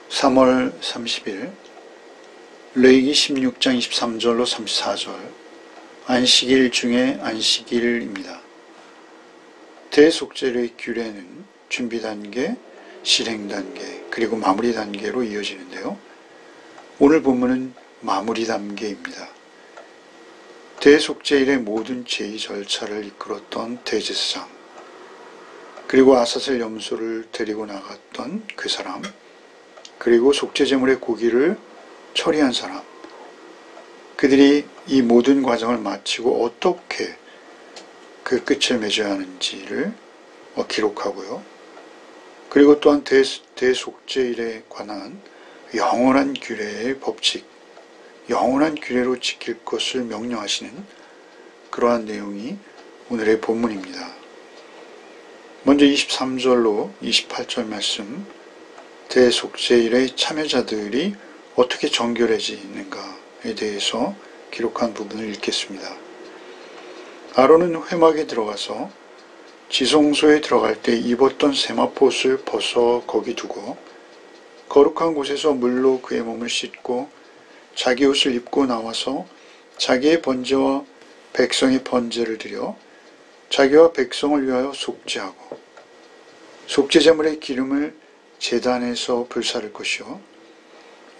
3월 30일 레위기 16장 23절로 34절 안식일 중에 안식일입니다. 대속죄의 규례는 준비 단계, 실행 단계, 그리고 마무리 단계로 이어지는데요. 오늘 본문은 마무리 단계입니다. 대속죄일의 모든 제의 절차를 이끌었던 대제사장, 그리고 아사셀 염소를 데리고 나갔던 그 사람, 그리고 속죄제물의 고기를 처리한 사람, 그들이 이 모든 과정을 마치고 어떻게 그 끝을 맺어야 하는지를 기록하고요. 그리고 또한 대속죄일에 관한 영원한 규례의 법칙, 영원한 규례로 지킬 것을 명령하시는 그러한 내용이 오늘의 본문입니다. 먼저 23절로 28절 말씀, 대속죄일의 참여자들이 어떻게 정결해지는가에 대해서 기록한 부분을 읽겠습니다. 아론은 회막에 들어가서 지성소에 들어갈 때 입었던 세마포옷을 벗어 거기 두고 거룩한 곳에서 물로 그의 몸을 씻고 자기 옷을 입고 나와서 자기의 번제와 백성의 번제를 드려 자기와 백성을 위하여 속죄하고 속죄제물의 기름을 제단에서 불사를 것이요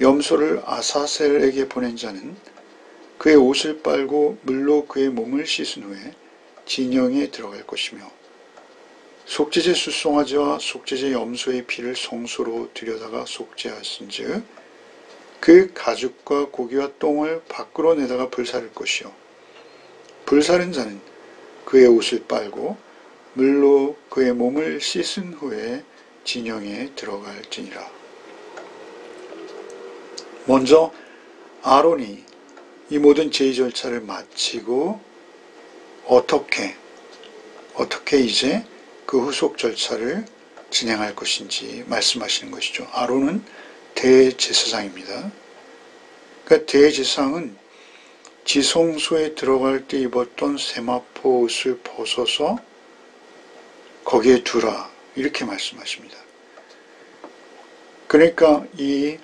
염소를 아사셀에게 보낸 자는 그의 옷을 빨고 물로 그의 몸을 씻은 후에 진영에 들어갈 것이며 속죄제 숫송아지와 속죄제 염소의 피를 성소로 들여다가 속죄하신즉 그 가죽과 고기와 똥을 밖으로 내다가 불사를 것이요 불사른 자는 그의 옷을 빨고 물로 그의 몸을 씻은 후에 진영에 들어갈지니라. 먼저 아론이 이 모든 제의 절차를 마치고 어떻게 이제 그 후속 절차를 진행할 것인지 말씀하시는 것이죠. 아론은 대제사장입니다. 그러니까 대제사장은 지성소에 들어갈 때 입었던 세마포 옷을 벗어서 거기에 두라 이렇게 말씀하십니다. 그러니까 이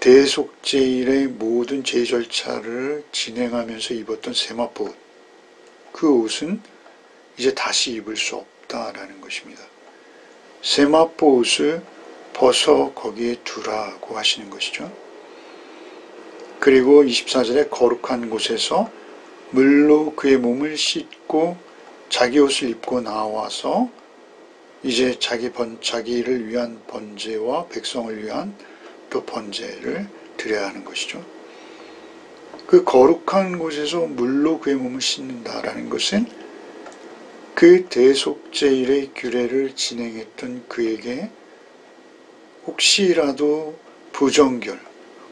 대속죄일의 모든 제의 절차를 진행하면서 입었던 세마포 옷, 그 옷은 이제 다시 입을 수 없다라는 것입니다. 세마포 옷을 벗어 거기에 두라고 하시는 것이죠. 그리고 24절에 거룩한 곳에서 물로 그의 몸을 씻고 자기 옷을 입고 나와서 이제 자기를 위한 번제와 백성을 위한 또 번제를 드려야 하는 것이죠. 그 거룩한 곳에서 물로 그의 몸을 씻는다라는 것은 그 대속죄일의 규례를 진행했던 그에게 혹시라도 부정결,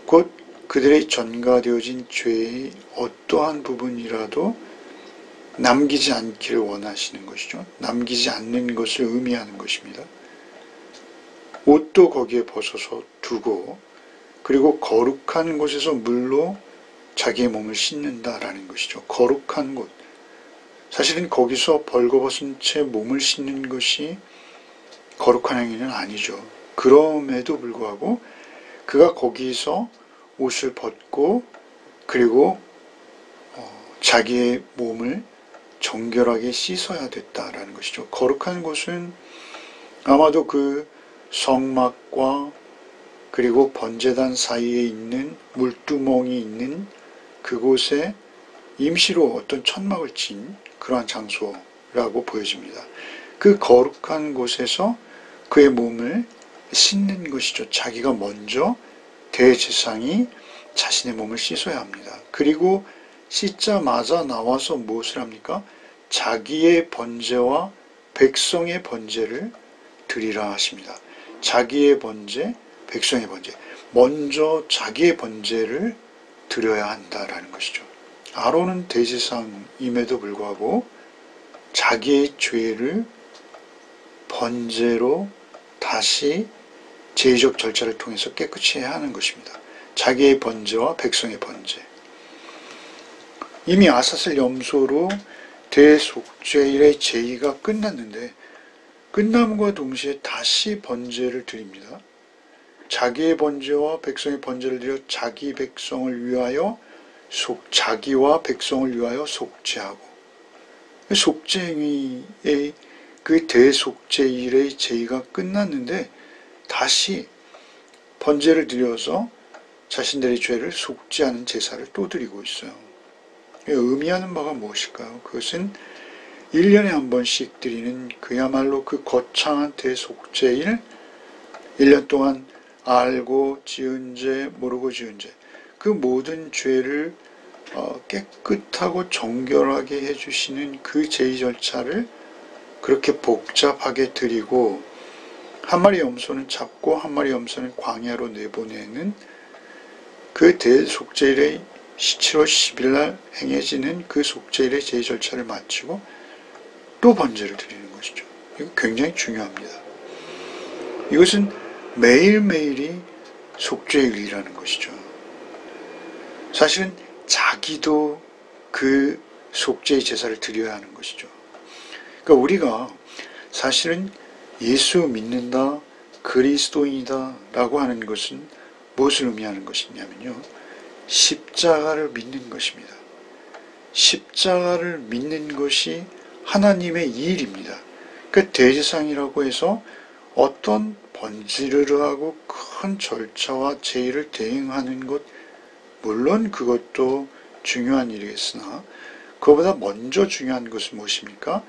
곧 그들의 전가되어진 죄의 어떠한 부분이라도 남기지 않기를 원하시는 것이죠. 남기지 않는 것을 의미하는 것입니다. 옷도 거기에 벗어서 두고 그리고 거룩한 곳에서 물로 자기의 몸을 씻는다라는 것이죠. 거룩한 곳. 사실은 거기서 벌거벗은 채 몸을 씻는 것이 거룩한 행위는 아니죠. 그럼에도 불구하고 그가 거기서 옷을 벗고 그리고 자기의 몸을 정결하게 씻어야 됐다라는 것이죠. 거룩한 곳은 아마도 그 성막과 그리고 번제단 사이에 있는 물두멍이 있는 그곳에 임시로 어떤 천막을 친 그러한 장소라고 보여집니다. 그 거룩한 곳에서 그의 몸을 씻는 것이죠. 자기가 먼저 대제사장이 자신의 몸을 씻어야 합니다. 그리고 씻자마자 나와서 무엇을 합니까? 자기의 번제와 백성의 번제를 드리라 하십니다. 자기의 번제, 백성의 번제. 먼저 자기의 번제를 드려야 한다라는 것이죠. 아론은 대제사장임에도 불구하고 자기의 죄를 번제로 다시 제의적 절차를 통해서 깨끗이 해야 하는 것입니다. 자기의 번제와 백성의 번제. 이미 아사셀 염소로 대속죄일의 제의가 끝났는데 끝남과 동시에 다시 번제를 드립니다. 자기의 번제와 백성의 번제를 드려 자기 백성을 위하여 자기와 백성을 위하여 속죄하고, 속죄 행위의 그 대속죄일의 제의가 끝났는데 다시 번제를 드려서 자신들의 죄를 속죄하는 제사를 또 드리고 있어요. 의미하는 바가 무엇일까요? 그것은 1년에 한 번씩 드리는 그야말로 그 거창한 대속죄일, 1년 동안 알고 지은 죄, 모르고 지은 죄, 그 모든 죄를 깨끗하고 정결하게 해주시는 그 제의 절차를 그렇게 복잡하게 드리고, 한 마리 염소는 잡고 한 마리 염소는 광야로 내보내는 그 대속죄일의 7월 10일 날 행해지는 그 속죄일의 제의 절차를 마치고 또 번제를 드리는 것이죠. 이거 굉장히 중요합니다. 이것은 매일매일이 속죄일이라는 것이죠. 사실은 자기도 그 속죄의 제사를 드려야 하는 것이죠. 그러니까 우리가 사실은 예수 믿는다, 그리스도인이다 라고 하는 것은 무엇을 의미하는 것이냐면요, 십자가를 믿는 것입니다. 십자가를 믿는 것이 하나님의 일입니다. 그 대제사장이라고 해서 어떤 번지르르하고 큰 절차와 제의를 대행하는 것, 물론 그것도 중요한 일이겠으나 그것보다 먼저 중요한 것은 무엇입니까?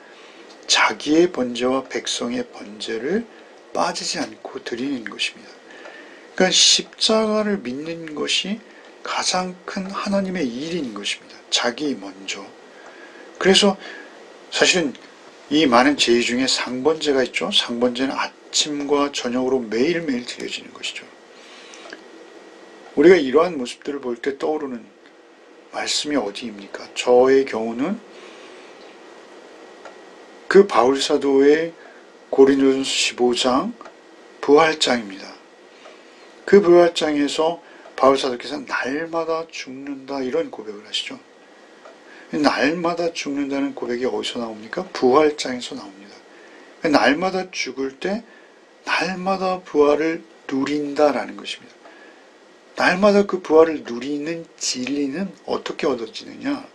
자기의 번제와 백성의 번제를 빠지지 않고 드리는 것입니다. 그러니까 십자가를 믿는 것이 가장 큰 하나님의 일인 것입니다. 자기 먼저. 그래서 사실은 이 많은 제의 중에 상번제가 있죠. 상번제는 아침과 저녁으로 매일매일 드려지는 것이죠. 우리가 이러한 모습들을 볼 때 떠오르는 말씀이 어디입니까? 저의 경우는 그 바울사도의 고린도전서 15장 부활장입니다. 그 부활장에서 바울사도께서 날마다 죽는다 이런 고백을 하시죠. 날마다 죽는다는 고백이 어디서 나옵니까? 부활장에서 나옵니다. 날마다 죽을 때 날마다 부활을 누린다라는 것입니다. 날마다 그 부활을 누리는 진리는 어떻게 얻어지느냐?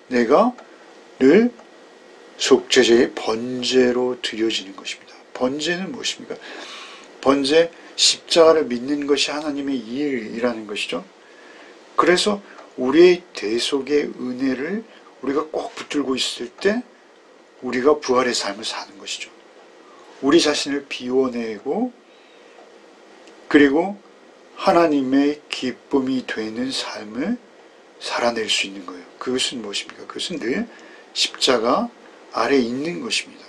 내가 늘 속죄제의 번제로 드려지는 것입니다. 번제는 무엇입니까? 번제, 십자가를 믿는 것이 하나님의 일이라는 것이죠. 그래서 우리의 대속의 은혜를 우리가 꼭 붙들고 있을 때 우리가 부활의 삶을 사는 것이죠. 우리 자신을 비워내고 그리고 하나님의 기쁨이 되는 삶을 살아낼 수 있는 거예요. 그것은 무엇입니까? 그것은 늘 십자가 아래에 있는 것입니다.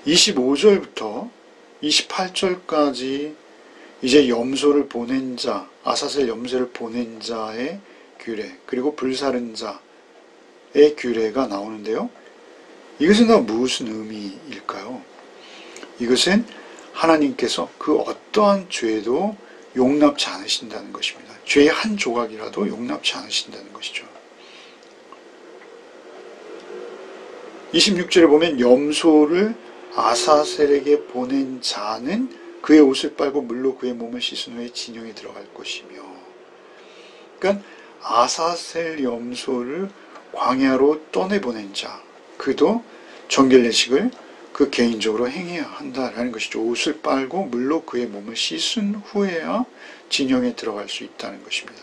25절부터 28절까지 이제 염소를 보낸 자, 아사셀 염소를 보낸 자의 규례, 그리고 불사른 자의 규례가 나오는데요. 이것은 다 무슨 의미일까요? 이것은 하나님께서 그 어떠한 죄도 용납치 않으신다는 것입니다. 죄의 한 조각이라도 용납치 않으신다는 것이죠. 26절에 보면 염소를 아사셀에게 보낸 자는 그의 옷을 빨고 물로 그의 몸을 씻은 후에 진영에 들어갈 것이며, 그러니까 아사셀 염소를 광야로 떠내보낸 자, 그도 정결례식을 그 개인적으로 행해야 한다라는 것이죠. 옷을 빨고 물로 그의 몸을 씻은 후에야 진영에 들어갈 수 있다는 것입니다.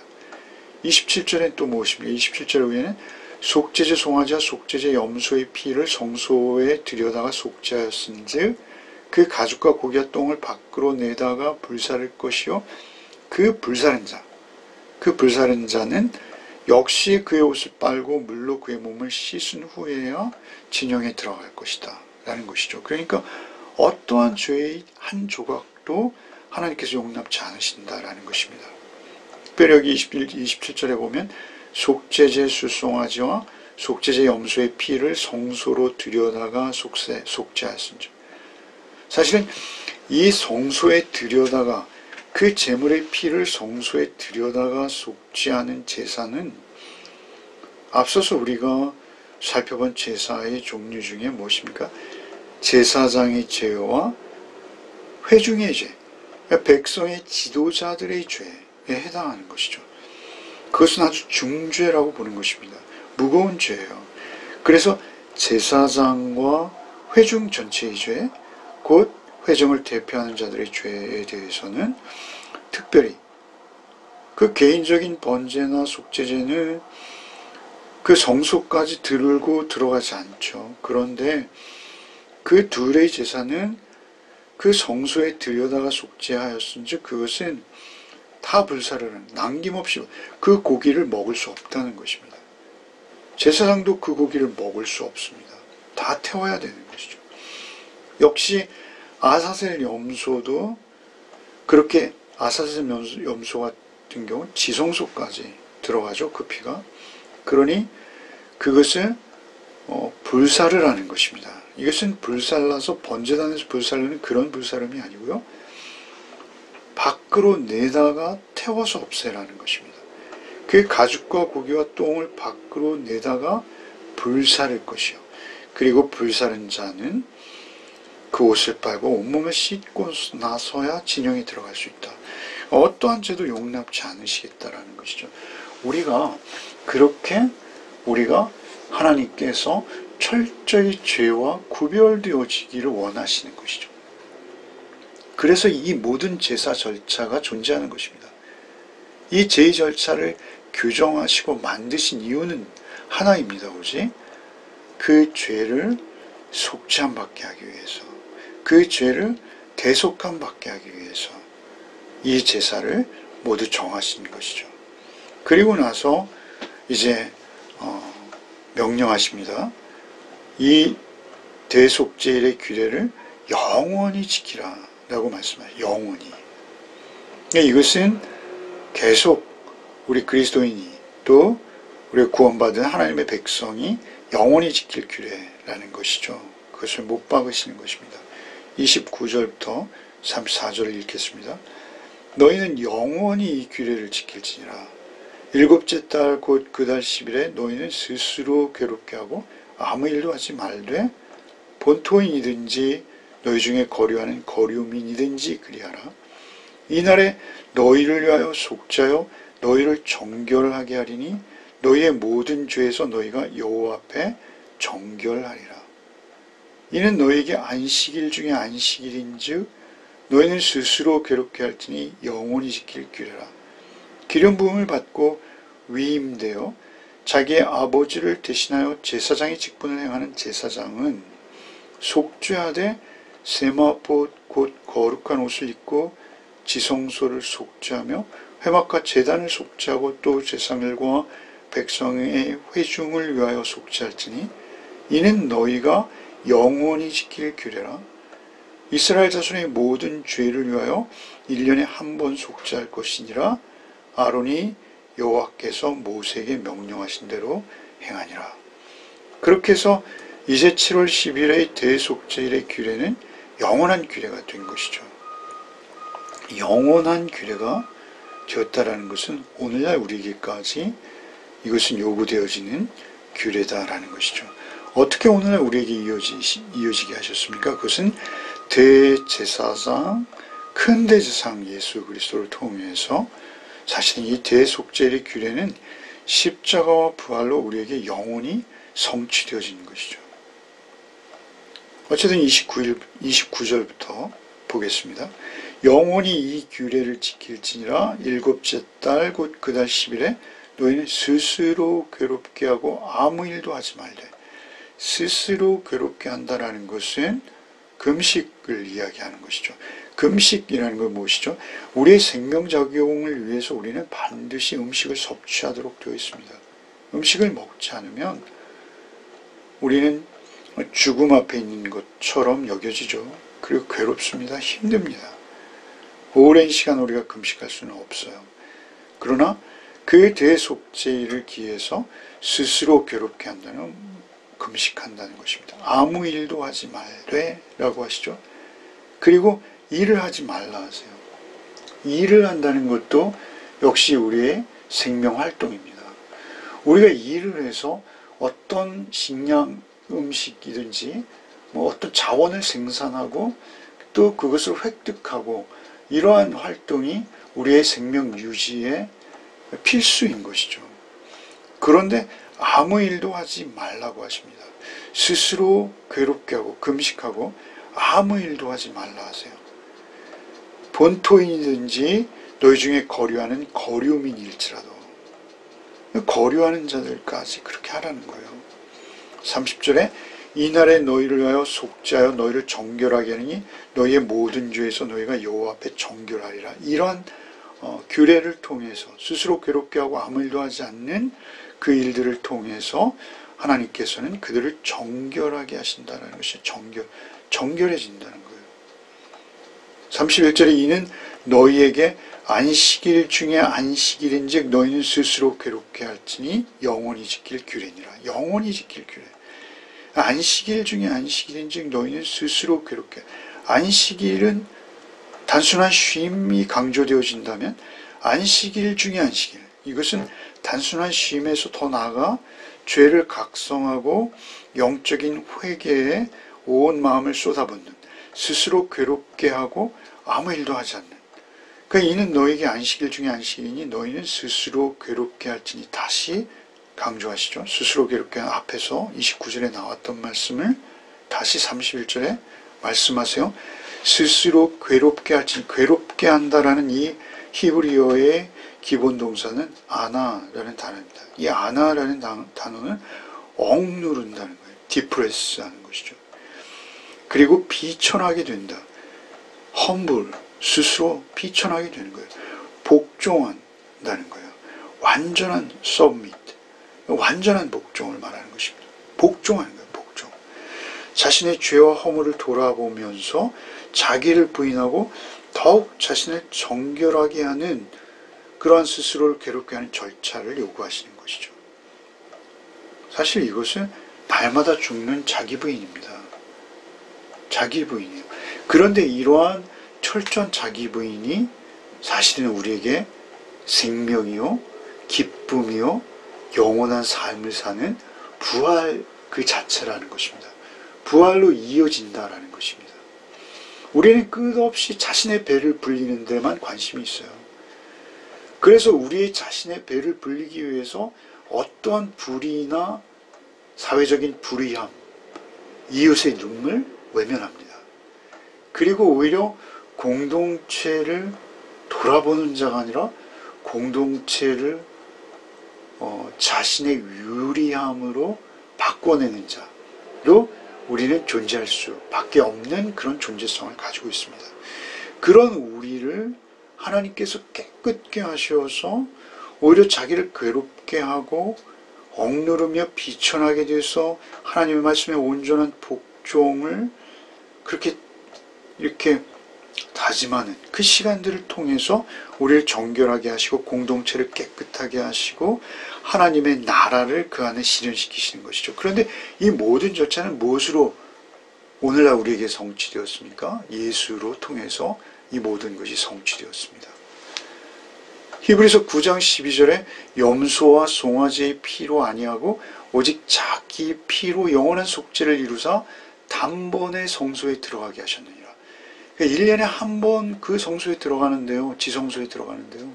27절엔 또 무엇입니까? 27절 후에는 속죄제 송아지와 속죄제 염소의 피를 성소에 들여다가 속죄하였은즉 그 가죽과 고기와 똥을 밖으로 내다가 불사를 것이요 그 불사른 자는 역시 그의 옷을 빨고 물로 그의 몸을 씻은 후에야 진영에 들어갈 것이다 라는 것이죠. 그러니까 어떠한 죄의 한 조각도 하나님께서 용납치 않으신다라는 것입니다. 특별히 여기 27절에 보면 속죄제 수송아지와 속죄제 염소의 피를 성소로 들여다가 속죄하였은즉, 사실은 이 성소에 들여다가 그 제물의 피를 성소에 들여다가 속죄하는 제사는 앞서서 우리가 살펴본 제사의 종류 중에 무엇입니까? 제사장의 제와 회중의 죄, 백성의 지도자들의 죄에 해당하는 것이죠. 그것은 아주 중죄라고 보는 것입니다. 무거운 죄예요. 그래서 제사장과 회중 전체의 죄, 곧 회중을 대표하는 자들의 죄에 대해서는 특별히 그 개인적인 번제나 속죄제는 그 성소까지 들고 들어가지 않죠. 그런데 그 둘의 제사는 그 성소에 들여다가 속죄하였은즉 그것은 다 불사르는 남김없이 그 고기를 먹을 수 없다는 것입니다. 제사장도 그 고기를 먹을 수 없습니다. 다 태워야 되는 것이죠. 역시 아사셀 염소도 그렇게 아사셀 염소 같은 경우는 지성소까지 들어가죠. 그 피가. 그러니 그것을 불사를 하는 것입니다. 이것은 불살라서 번제단에서 불살르는 그런 불사름이 아니고요. 밖으로 내다가 태워서 없애라는 것입니다. 그 가죽과 고기와 똥을 밖으로 내다가 불사를 것이요. 그리고 불사른 자는 그 옷을 빨고 온몸을 씻고 나서야 진영에 들어갈 수 있다. 어떠한 죄도 용납치 않으시겠다라는 것이죠. 우리가 그렇게 하나님께서 철저히 죄와 구별되어지기를 원하시는 것이죠. 그래서 이 모든 제사 절차가 존재하는 것입니다. 이 제의 절차를 규정하시고 만드신 이유는 하나입니다. 오직 그 죄를 속죄함 받게 하기 위해서, 그 죄를 대속함 받게 하기 위해서 이 제사를 모두 정하신 것이죠. 그리고 나서 이제 명령하십니다. 이 대속죄일의 규례를 영원히 지키라 라고 말씀하세요. 영원히. 이것은 계속 우리 그리스도인이 또 우리 구원받은 하나님의 백성이 영원히 지킬 규례라는 것이죠. 그것을 못 박으시는 것입니다. 29절부터 34절을 읽겠습니다. 너희는 영원히 이 규례를 지킬지니라. 일곱째 달 곧 그 달 10일에 너희는 스스로 괴롭게 하고 아무 일도 하지 말되 본토인이든지 너희 중에 거류하는 거류민이든지 그리하라. 이날에 너희를 위하여 속죄하여 너희를 정결하게 하리니 너희의 모든 죄에서 너희가 여호와 앞에 정결하리라. 이는 너희에게 안식일 중에 안식일인즉 너희는 스스로 괴롭게 할지니 영원히 지킬 규례라. 기름 부음을 받고 위임되어 자기의 아버지를 대신하여 제사장의 직분을 행하는 제사장은 속죄하되 세마포 곧 거룩한 옷을 입고 지성소를 속죄하며 회막과 제단을 속죄하고 또 제사장들과 백성의 회중을 위하여 속죄할지니 이는 너희가 영원히 지킬 규례라. 이스라엘 자손의 모든 죄를 위하여 1년에 한 번 속죄할 것이니라. 아론이 여호와께서 모세에게 명령하신 대로 행하니라. 그렇게 해서 이제 7월 10일의 대속죄일의 규례는 영원한 규례가 된 것이죠. 영원한 규례가 되었다라는 것은 오늘날 우리에게까지 이것은 요구되어지는 규례다라는 것이죠. 어떻게 오늘날 우리에게 이어지게 하셨습니까? 그것은 대제사장, 큰 대제사장 예수 그리스도를 통해서 사실은 이 대속죄의 규례는 십자가와 부활로 우리에게 영원히 성취되어지는 것이죠. 어쨌든 29절부터 보겠습니다. 영원히 이 규례를 지킬지니라. 일곱째 달 곧 그 달 10일에 너희는 스스로 괴롭게 하고 아무 일도 하지 말되. 스스로 괴롭게 한다라는 것은 금식을 이야기하는 것이죠. 금식이라는 건 무엇이죠? 우리의 생명작용을 위해서 우리는 반드시 음식을 섭취하도록 되어 있습니다. 음식을 먹지 않으면 우리는 죽음 앞에 있는 것처럼 여겨지죠. 그리고 괴롭습니다. 힘듭니다. 오랜 시간 우리가 금식할 수는 없어요. 그러나 그 대속죄일을 기해서 스스로 괴롭게 한다는 금식한다는 것입니다. 아무 일도 하지 말되 라고 하시죠. 그리고 일을 하지 말라 하세요. 일을 한다는 것도 역시 우리의 생명활동입니다. 우리가 일을 해서 어떤 식량 음식이든지 어떤 자원을 생산하고 또 그것을 획득하고 이러한 활동이 우리의 생명 유지에 필수인 것이죠. 그런데 아무 일도 하지 말라고 하십니다. 스스로 괴롭게 하고 금식하고 아무 일도 하지 말라 하세요. 본토인이든지 너희 중에 거류하는 거류민일지라도, 거류하는 자들까지 그렇게 하라는 거예요. 30절에 이날에 너희를 위하여 속죄하여 너희를 정결하게 하느니 너희의 모든 죄에서 너희가 여호와 앞에 정결하리라. 이러한 규례를 통해서 스스로 괴롭게 하고 아무 일도 하지 않는 그 일들을 통해서 하나님께서는 그들을 정결하게 하신다는 것이 정결해진다는 거예요. 31절에 이는 너희에게 안식일 중에 안식일인즉 너희는 스스로 괴롭게 할지니 영원히 지킬 규례니라. 영원히 지킬 규례. 안식일 중에 안식일인즉 너희는 스스로 괴롭게. 안식일은 단순한 쉼이 강조되어진다면 안식일 중에 안식일, 이것은 단순한 쉼에서 더 나아가 죄를 각성하고 영적인 회개에 온 마음을 쏟아붓는, 스스로 괴롭게 하고 아무 일도 하지 않는. 그러니까 이는 너에게 안식일 중에 안식일이니 너희는 스스로 괴롭게 할지니. 다시 강조하시죠. 스스로 괴롭게 한 앞에서 29절에 나왔던 말씀을 다시 31절에 말씀하세요. 스스로 괴롭게 할지니. 괴롭게 한다라는 이 히브리어의 기본 동사는 아나라는 단어입니다. 이 아나라는 단어는 억누른다는 거예요. 디프레스 하는 것이죠. 그리고 비천하게 된다. 험불, 스스로 비천하게 되는 거예요. 복종한다는 거예요. 완전한 서밋, 완전한 복종을 말하는 것입니다. 복종하는 거예요. 복종. 자신의 죄와 허물을 돌아보면서 자기를 부인하고 더욱 자신을 정결하게 하는 그러한 스스로를 괴롭게 하는 절차를 요구하시는 것이죠. 사실 이것은 날마다 죽는 자기 부인입니다. 자기 부인이에요. 그런데 이러한 철저한 자기 부인이 사실은 우리에게 생명이요, 기쁨이요, 영원한 삶을 사는 부활 그 자체라는 것입니다. 부활로 이어진다라는 것입니다. 우리는 끝없이 자신의 배를 불리는 데만 관심이 있어요. 그래서 우리의 자신의 배를 불리기 위해서 어떠한 불의나 사회적인 불의함, 이웃의 눈물 외면합니다. 그리고 오히려 공동체를 돌아보는 자가 아니라 공동체를 자신의 유리함으로 바꿔내는 자로 우리는 존재할 수밖에 없는 그런 존재성을 가지고 있습니다. 그런 우리를 하나님께서 깨끗게 하셔서 오히려 자기를 괴롭게 하고 억누르며 비천하게 돼서 하나님의 말씀에 온전한 복종을 그렇게 이렇게 다짐하는 그 시간들을 통해서 우리를 정결하게 하시고 공동체를 깨끗하게 하시고 하나님의 나라를 그 안에 실현시키시는 것이죠. 그런데 이 모든 절차는 무엇으로 오늘날 우리에게 성취되었습니까? 예수로 통해서 이 모든 것이 성취되었습니다. 히브리서 9장 12절에 염소와 송아지의 피로 아니하고 오직 자기 피로 영원한 속죄를 이루사 단번에 성소에 들어가게 하셨느니라. 그러니까 1년에 한 번 그 성소에 들어가는데요. 지성소에 들어가는데요.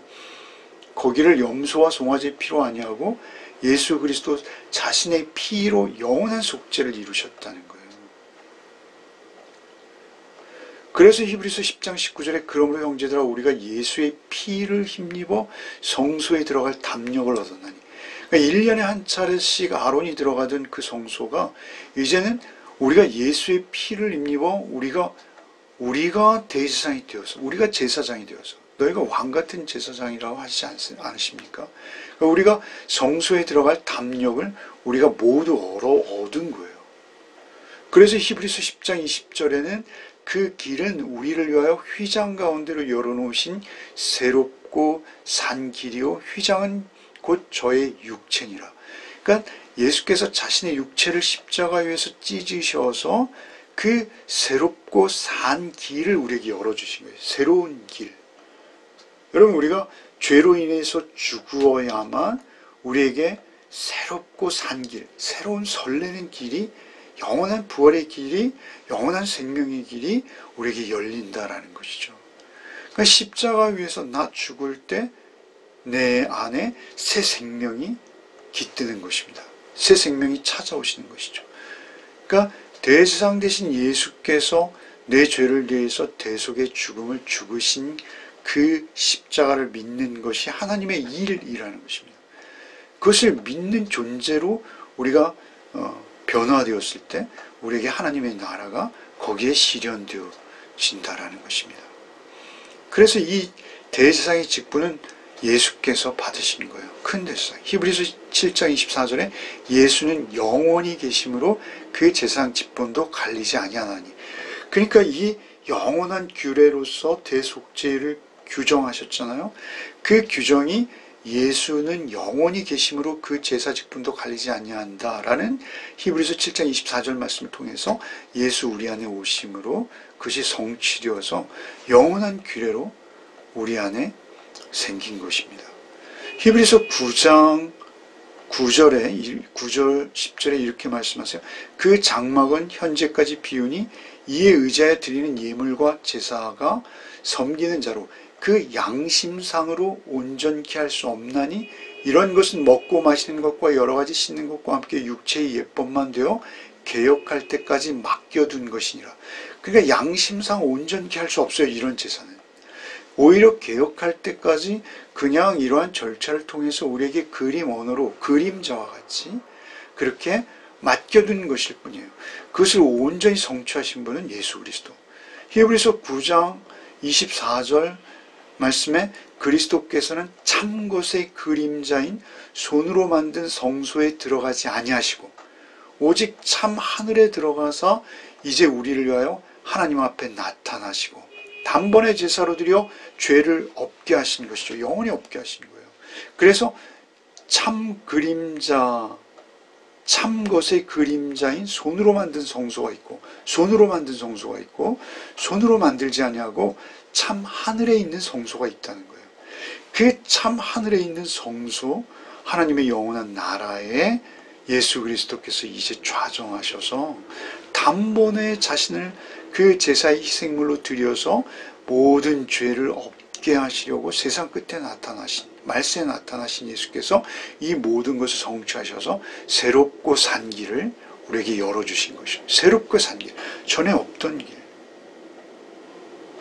거기를 염소와 송아지의 피로 아니하고 예수 그리스도 자신의 피로 영원한 속죄를 이루셨다는 거예요. 그래서 히브리서 10장 19절에 그러므로 형제들아 우리가 예수의 피를 힘입어 성소에 들어갈 담력을 얻었나니. 그러니까 1년에 한 차례씩 아론이 들어가던 그 성소가 이제는 우리가 예수의 피를 힘입어 우리가 대제사장이 되어서 우리가 제사장이 되어서 너희가 왕같은 제사장이라고 하시지 않으십니까? 그러니까 우리가 성소에 들어갈 담력을 우리가 모두 얻은 거예요. 그래서 히브리서 10장 20절에는 그 길은 우리를 위하여 휘장 가운데로 열어놓으신 새롭고 산 길이요 휘장은 곧 저의 육체니라. 그러니까 예수께서 자신의 육체를 십자가 위에서 찢으셔서 그 새롭고 산 길을 우리에게 열어주신 거예요. 새로운 길. 여러분 우리가 죄로 인해서 죽어야만 우리에게 새롭고 산 길, 새로운 설레는 길이 영원한 부활의 길이, 영원한 생명의 길이 우리에게 열린다라는 것이죠. 그러니까 십자가 위에서 나 죽을 때 내 안에 새 생명이 깃드는 것입니다. 새 생명이 찾아오시는 것이죠. 그러니까 대제사장 되신 예수께서 내 죄를 위해서 대속의 죽음을 죽으신 그 십자가를 믿는 것이 하나님의 일이라는 것입니다. 그것을 믿는 존재로 우리가 변화되었을 때 우리에게 하나님의 나라가 거기에 실현되어진다라는 것입니다. 그래서 이 대제사장의 직분은 예수께서 받으신 거예요. 큰 대제사장. 히브리서 7장 24절에 예수는 영원히 계심으로 그 제사장 직분도 갈리지 아니하나니. 그러니까 이 영원한 규례로서 대속죄를 규정하셨잖아요. 그 규정이 예수는 영원히 계심으로 그 제사 직분도 갈리지 아니한다라는 히브리서 7장 24절 말씀을 통해서 예수 우리 안에 오심으로 그것이 성취되어서 영원한 규례로 우리 안에 생긴 것입니다. 히브리서 9장 9절 10절에 이렇게 말씀하세요. 그 장막은 현재까지 비우니 이에 의지하여 드리는 예물과 제사가 섬기는 자로 그 양심상으로 온전케 할 수 없나니 이런 것은 먹고 마시는 것과 여러 가지 씻는 것과 함께 육체의 예법만 되어 개혁할 때까지 맡겨둔 것이니라. 그러니까 양심상 온전케 할 수 없어요. 이런 제사는. 오히려 개혁할 때까지 그냥 이러한 절차를 통해서 우리에게 그림 언어로 그림자와 같이 그렇게 맡겨둔 것일 뿐이에요. 그것을 온전히 성취하신 분은 예수 그리스도. 히브리서 9장 24절 말씀에 그리스도께서는 참 것의 그림자인 손으로 만든 성소에 들어가지 아니하시고 오직 참 하늘에 들어가서 이제 우리를 위하여 하나님 앞에 나타나시고 단번에 제사로 드려 죄를 없게 하신 것이죠. 영원히 없게 하신 거예요. 그래서 참 그림자, 참 것의 그림자인 손으로 만든 성소가 있고 손으로 만든 성소가 있고 손으로 만들지 아니하고 참 하늘에 있는 성소가 있다는 거예요. 그 참 하늘에 있는 성소, 하나님의 영원한 나라에 예수 그리스도께서 이제 좌정하셔서 단번에 자신을 그 제사의 희생물로 드려서 모든 죄를 없게 하시려고 세상 끝에 나타나신, 말세에 나타나신 예수께서 이 모든 것을 성취하셔서 새롭고 산 길을 우리에게 열어주신 것이죠. 새롭고 산 길, 전에 없던 길,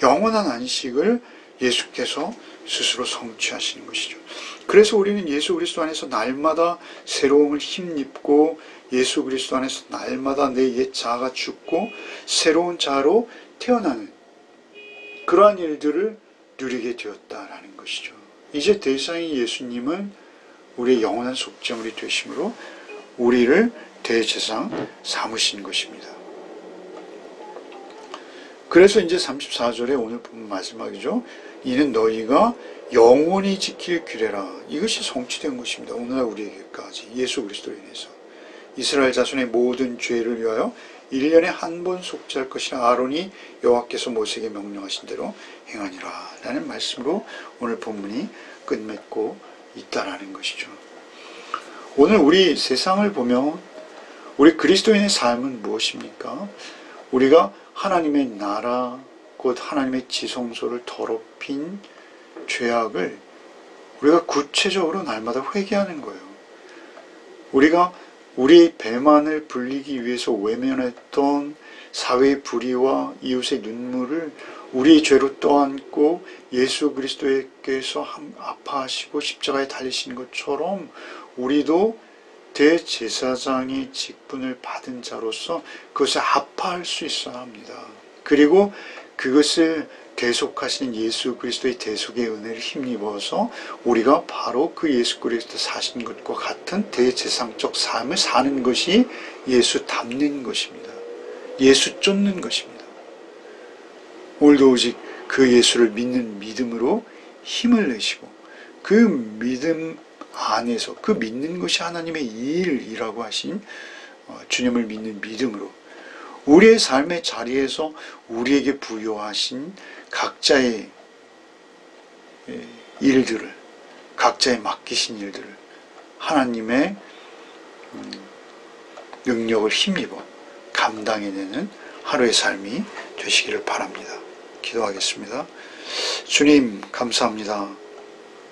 영원한 안식을 예수께서 스스로 성취하시는 것이죠. 그래서 우리는 예수 그리스도 안에서 날마다 새로움을 힘입고 예수 그리스도 안에서 날마다 내 옛 자아가 죽고 새로운 자로 태어나는 그러한 일들을 누리게 되었다라는 것이죠. 이제 대제사장인 예수님은 우리의 영원한 속죄물이 되심으로 우리를 대제사장 삼으신 것입니다. 그래서 이제 34절에 오늘 본 마지막이죠. 이는 너희가 영원히 지킬 규례라. 이것이 성취된 것입니다. 오늘날 우리에게까지 예수 그리스도로 인해서 이스라엘 자손의 모든 죄를 위하여 1년에 한 번 속죄할 것이라 아론이 여호와께서 모세에게 명령하신 대로 행하니라 라는 말씀으로 오늘 본문이 끝맺고 있다라는 것이죠. 오늘 우리 세상을 보면 우리 그리스도인의 삶은 무엇입니까? 우리가 하나님의 나라 곧 하나님의 지성소를 더럽힌 죄악을 우리가 구체적으로 날마다 회개하는 거예요. 우리가 우리 배만을 불리기 위해서 외면했던 사회의 불의와 이웃의 눈물을 우리의 죄로 떠안고 예수 그리스도께서 아파하시고 십자가에 달리신 것처럼 우리도 대제사장의 직분을 받은 자로서 그것을 아파할 수 있어야 합니다. 그리고 그것을 대속하시는 예수 그리스도의 대속의 은혜를 힘입어서 우리가 바로 그 예수 그리스도 사신 것과 같은 대제사장적 삶을 사는 것이 예수 닮는 것입니다. 예수 쫓는 것입니다. 오늘도 오직 그 예수를 믿는 믿음으로 힘을 내시고 그 믿음 안에서 그 믿는 것이 하나님의 일이라고 하신 주님을 믿는 믿음으로 우리의 삶의 자리에서 우리에게 부여하신 각자의 일들을, 각자의 맡기신 일들을 하나님의 능력을 힘입어 감당해내는 하루의 삶이 되시기를 바랍니다. 기도하겠습니다. 주님 감사합니다.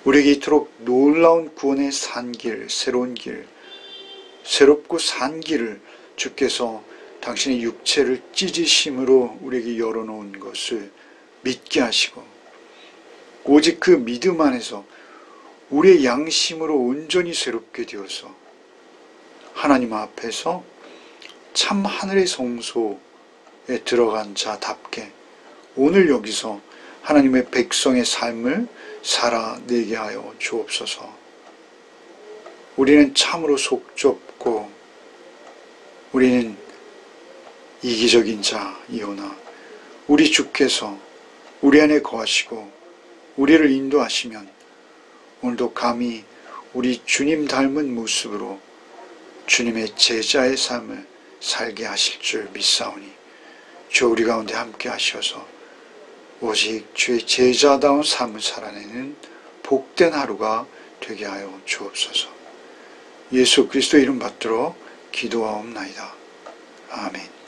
우리에게 이토록 놀라운 구원의 산 길, 새로운 길, 새롭고 산 길을 주께서 당신의 육체를 찢으심으로 우리에게 열어놓은 것을 믿게 하시고 오직 그 믿음 안에서 우리의 양심으로 온전히 새롭게 되어서 하나님 앞에서 참 하늘의 성소에 들어간 자답게 오늘 여기서 하나님의 백성의 삶을 살아내게 하여 주옵소서. 우리는 참으로 속 좁고 우리는 이기적인 자이오나 우리 주께서 우리 안에 거하시고 우리를 인도하시면 오늘도 감히 우리 주님 닮은 모습으로 주님의 제자의 삶을 살게 하실 줄 믿사오니 주 우리 가운데 함께 하셔서 오직 주의 제자다운 삶을 살아내는 복된 하루가 되게 하여 주옵소서. 예수 그리스도 이름 받들어 기도하옵나이다. 아멘.